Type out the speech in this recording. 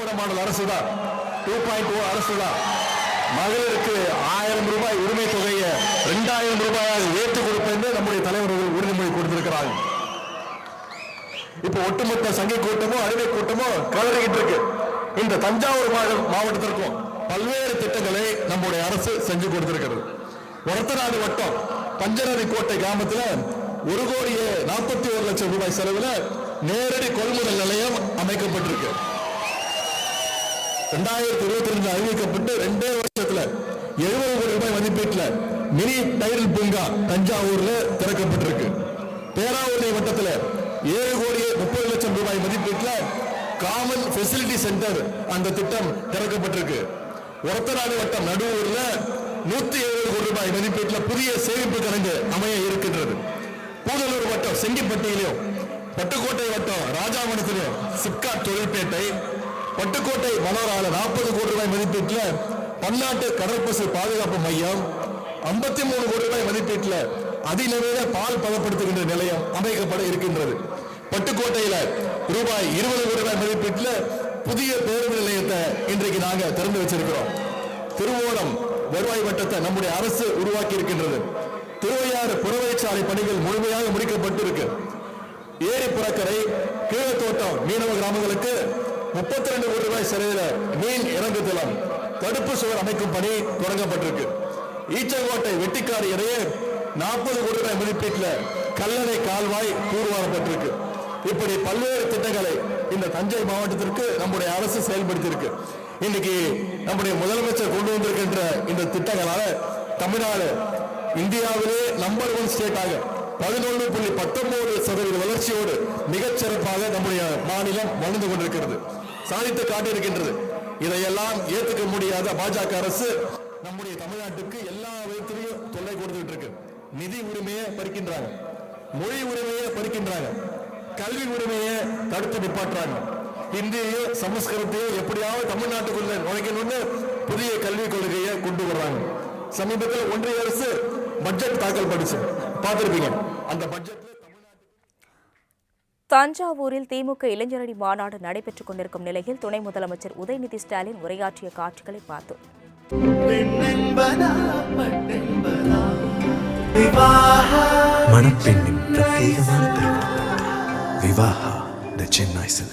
திராவிட model அரசு தான், 2.0 அரசு தான். மகளிருக்கு 1000 ரூபாய் உரிமை தொகையை 2000 ரூபாயாக ஏற்றுக் கொடுப்பேன் நம்முடைய தலைவர்கள் உறுதிமொழி கொடுத்திருக்கிறார்கள். இப்ப ஒட்டுமொத்த சங்கை கூட்டமோ அடிமை கூட்டமோ கலறிக்கிட்டு இருக்கு. இந்த தஞ்சாவூர் மாவட்டத்திற்கும் பல்வேறு திட்டங்களை நம்முடைய அரசு செஞ்சு கொடுத்திருக்கிறது. ஒரத்தநாடு வட்டம் பஞ்சநதி கோட்டை கிராமத்தில் 1,41,00,000 ரூபாய் செலவில் நேரடி கொள்முதல் நிலையம் அமைக்கப்பட்டிருக்கு. 2022 அறிவிக்கப்பட்டு 2 வருஷத்துல 70 கோடி ரூபாய் மதிப்பீட்டில் மினி டைடல் பூங்கா தஞ்சாவூர்ல திறக்கப்பட்டிருக்கு. பேராவூரணி வட்டத்தில் 7,30,00,000 ரூபாய் மதிப்பீட்டில் காமன் ஃபெசிலிட்டி சென்டர் அந்த திட்டம் திறக்கப்பட்டிருக்கு. ஒரத்தநாடு வட்டம் நடுவூர்ல 170 கோடி ரூபாய் மதிப்பீட்டில் புதிய சேமிப்பு கிடங்கு அமைய இருக்கின்றது. பூதலூர் வட்டம் செங்கிப்பட்டியிலும், பட்டுக்கோட்டை வட்டம் ராஜாமணத்திலும் சிப்காட் தொழிற்பேட்டை, பட்டுக்கோட்டை மனோரால 40 கோடி ரூபாய் மதிப்பீட்டில் பன்னாட்டு கடற்பசு பாதுகாப்பு மையம், 53 கோடி ரூபாய் மதிப்பீட்டில் அதிநவீன பால் பதப்படுத்துகின்ற நிலையம் அமைக்கப்பட இருக்கின்றது. பட்டுக்கோட்டையில ரூபாய் 20 கோடி ரூபாய் மதிப்பீட்டில் புதிய பேருந்து நிலையத்தை இன்றைக்கு நாங்க திறந்து வச்சிருக்கிறோம். திருவோணம் வருவாய் வட்டத்தை நம்முடைய அரசு உருவாக்கி இருக்கின்றது. திருவையாறு புறவழிச்சாலை பணிகள் முழுமையாக முடிக்கப்பட்டு இருக்கு. ஏரி புறக்கரை கீழத்தோட்டம் மீனவ கிராமங்களுக்கு 32 கோடி ரூபாய் செலவில் மீன் இறங்கு தளம், தடுப்பு சுவர் அமைக்கும் பணி தொடங்கப்பட்டிருக்கு. ஈச்சங்கோட்டை வெட்டிக்காடு இடையே 40 கோடி ரூபாய் மதிப்பீட்டில் கல்லணை கால்வாய் தூர்வாரப்பட்டிருக்கு. இப்படி பல்வேறு திட்டங்களை இந்த தஞ்சை மாவட்டத்திற்கு நம்முடைய அரசு செயல்படுத்தியிருக்கு. இன்னைக்கு நம்முடைய முதலமைச்சர் கொண்டு வந்திருக்கின்ற இந்த திட்டங்களால தமிழ்நாடு இந்தியாவிலே நம்பர் 1 ஸ்டேட்டாக 11.19% வளர்ச்சியோடு மிகச்சிறப்பாக நம்முடைய மாநிலம் வளர்ந்து கொண்டிருக்கிறது, சாதித்து காட்டியிருக்கின்றது. இதையெல்லாம் ஏற்றுக்க முடியாத பாஜக அரசு நம்முடைய தமிழ்நாட்டுக்கு எல்லா விதத்திலையும் தொல்லை கொடுத்துட்டு இருக்கு. நிதி உரிமையை பறிக்கின்றாங்க, மொழி உரிமையை பறிக்கின்றாங்க, கல்வி உரிமையை தடுத்து நிப்பாட்டுறாங்க. இந்தியையோ சமஸ்கிருதத்தையோ எப்படியாவது தமிழ்நாட்டுக்குள்ள நுழைக்கணும்னு புதிய கல்விக் கொள்கையை கொண்டு வர்றாங்க. சமீபத்தில் ஒன்றிய அரசு பட்ஜெட் தாக்கல் பண்ணிச்சு, பார்த்திருப்பீங்க. அந்த பட்ஜெட்ல தஞ்சாவூரில் திமுக இளைஞரணி மாநாடு நடைபெற்றுக் கொண்டிருக்கும் நிலையில் துணை முதலமைச்சர் உதயநிதி ஸ்டாலின் உரையாற்றிய காட்சிகளை பார்த்தோம். மணப்பெண்ணின் பிரத்யேகமான திருமணம் விவாஹா தி சென்னை சில்க்ஸ்.